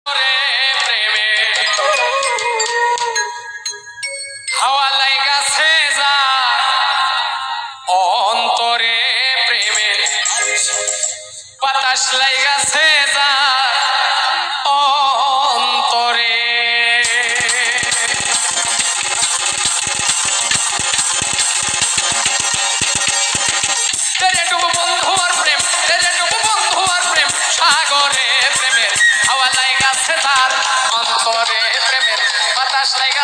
প্রেমে হাওয়া লাইগাছে যা অন্তরে প্রেমে বাতাস লাইগাছে যা অন্তরে বন্ধু আর প্রেম বন্ধু আর প্রেম সাগরে প্রেমের হাওয়া লাইগাছে তার অন্তরে প্রেমের বাতাস লাইগাছে